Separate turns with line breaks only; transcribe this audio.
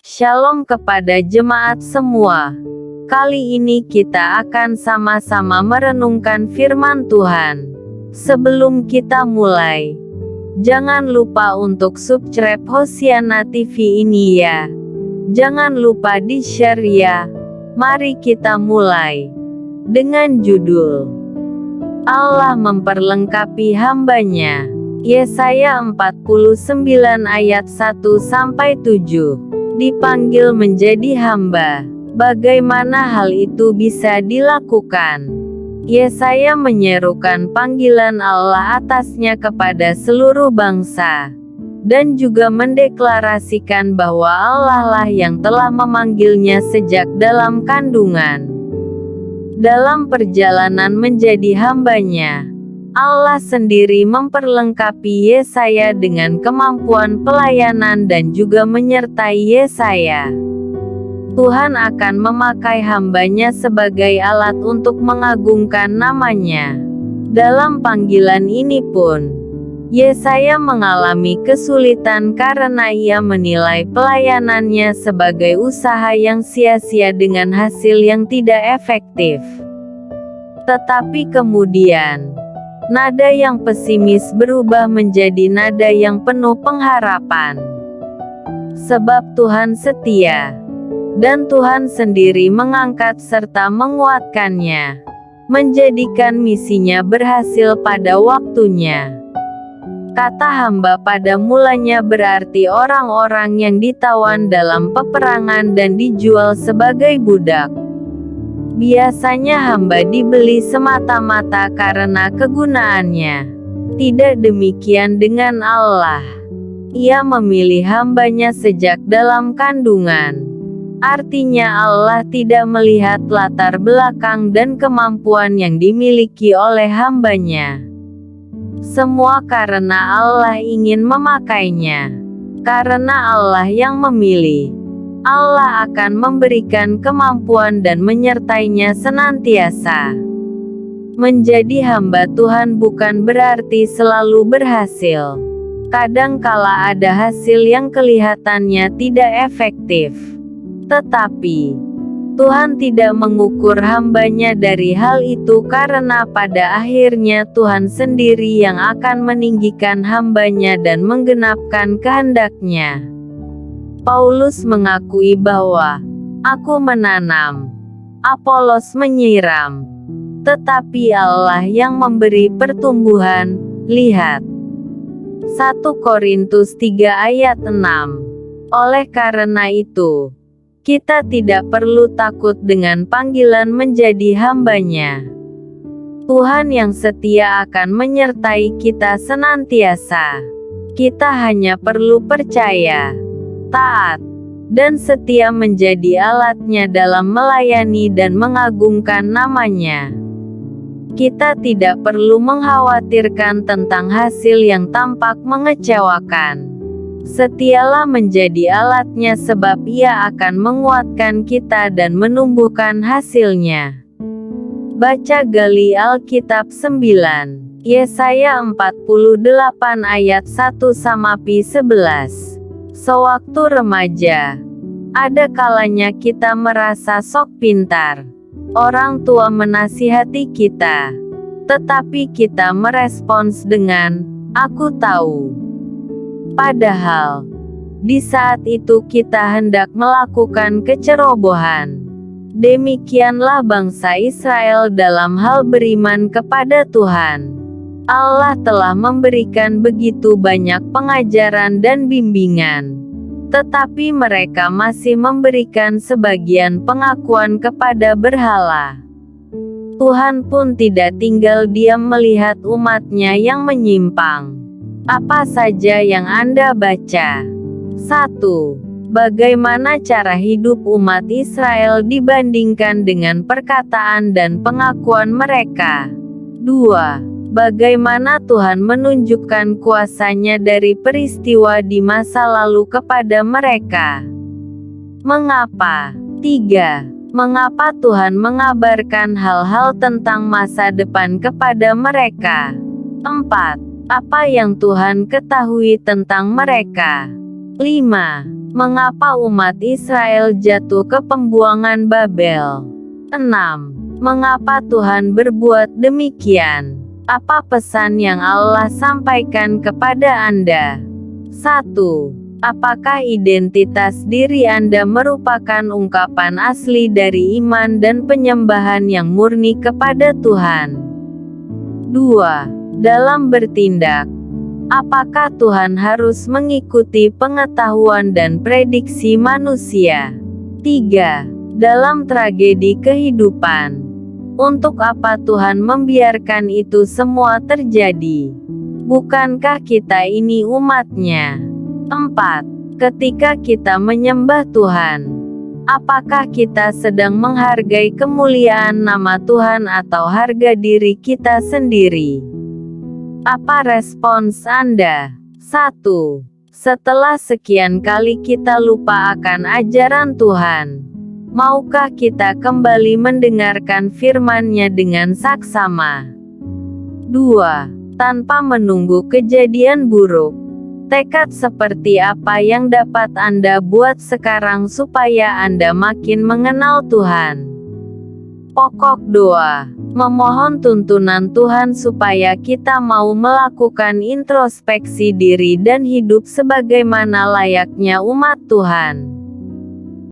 Shalom kepada jemaat semua. Kali ini kita akan sama-sama merenungkan firman Tuhan. Sebelum kita mulai, jangan lupa untuk subscribe Hosiana TV ini ya. Jangan lupa di-share ya. Mari kita mulai. Dengan judul Allah memperlengkapi hambanya. Yesaya 49 ayat 1-7. Dipanggil menjadi hamba. Bagaimana hal itu bisa dilakukan? Yesaya menyerukan panggilan Allah atasnya kepada seluruh bangsa, dan juga mendeklarasikan bahwa Allah lah yang telah memanggilnya sejak dalam kandungan. Dalam perjalanan menjadi hambanya, Allah sendiri memperlengkapi Yesaya dengan kemampuan pelayanan dan juga menyertai Yesaya. Tuhan akan memakai hambanya sebagai alat untuk mengagungkan namanya. Dalam panggilan ini pun, Yesaya mengalami kesulitan karena ia menilai pelayanannya sebagai usaha yang sia-sia dengan hasil yang tidak efektif. Tetapi kemudian, nada yang pesimis berubah menjadi nada yang penuh pengharapan. Sebab Tuhan setia, dan Tuhan sendiri mengangkat serta menguatkannya, menjadikan misinya berhasil pada waktunya. Kata hamba pada mulanya berarti orang-orang yang ditawan dalam peperangan dan dijual sebagai budak. Biasanya hamba dibeli semata-mata karena kegunaannya. Tidak demikian dengan Allah. Ia memilih hambanya sejak dalam kandungan. Artinya Allah tidak melihat latar belakang dan kemampuan yang dimiliki oleh hambanya. Semua karena Allah ingin memakainya. Karena Allah yang memilih, Allah akan memberikan kemampuan dan menyertainya senantiasa. Menjadi hamba Tuhan bukan berarti selalu berhasil. Kadangkala ada hasil yang kelihatannya tidak efektif. Tetapi, Tuhan tidak mengukur hambanya dari hal itu karena pada akhirnya Tuhan sendiri yang akan meninggikan hambanya dan menggenapkan kehendaknya. Paulus mengakui bahwa, "Aku menanam, Apolos menyiram, tetapi Allah yang memberi pertumbuhan." Lihat 1 Korintus 3 ayat 6. Oleh karena itu, kita tidak perlu takut dengan panggilan menjadi hambanya. Tuhan yang setia akan menyertai kita senantiasa. Kita hanya perlu percaya, taat, dan setia menjadi alatnya dalam melayani dan mengagungkan namanya. Kita tidak perlu mengkhawatirkan tentang hasil yang tampak mengecewakan. Setialah menjadi alatnya sebab ia akan menguatkan kita dan menumbuhkan hasilnya. Baca gali Alkitab 9. Yesaya 48 ayat 1-11. Sewaktu remaja, ada kalanya kita merasa sok pintar. Orang tua menasihati kita, tetapi kita merespons dengan, "Aku tahu." Padahal, di saat itu kita hendak melakukan kecerobohan. Demikianlah bangsa Israel dalam hal beriman kepada Tuhan. Allah telah memberikan begitu banyak pengajaran dan bimbingan. Tetapi mereka masih memberikan sebagian pengakuan kepada berhala. Tuhan pun tidak tinggal diam melihat umatnya yang menyimpang. Apa saja yang Anda baca? 1. Bagaimana cara hidup umat Israel dibandingkan dengan perkataan dan pengakuan mereka? 2. Bagaimana Tuhan menunjukkan kuasa-Nya dari peristiwa di masa lalu kepada mereka? Mengapa? 3. Mengapa Tuhan mengabarkan hal-hal tentang masa depan kepada mereka? 4. Apa yang Tuhan ketahui tentang mereka? 5. Mengapa umat Israel jatuh ke pembuangan Babel? 6. Mengapa Tuhan berbuat demikian? Apa pesan yang Allah sampaikan kepada Anda? 1. Apakah identitas diri Anda merupakan ungkapan asli dari iman dan penyembahan yang murni kepada Tuhan? 2. Dalam bertindak, apakah Tuhan harus mengikuti pengetahuan dan prediksi manusia? 3. Dalam tragedi kehidupan, untuk apa Tuhan membiarkan itu semua terjadi? Bukankah kita ini umat-Nya? 4. Ketika kita menyembah Tuhan, apakah kita sedang menghargai kemuliaan nama Tuhan atau harga diri kita sendiri? Apa respons Anda? 1. Setelah sekian kali kita lupa akan ajaran Tuhan, maukah kita kembali mendengarkan firman-Nya dengan saksama? 2. Tanpa menunggu kejadian buruk, tekad seperti apa yang dapat Anda buat sekarang supaya Anda makin mengenal Tuhan? Pokok doa, memohon tuntunan Tuhan supaya kita mau melakukan introspeksi diri dan hidup sebagaimana layaknya umat Tuhan.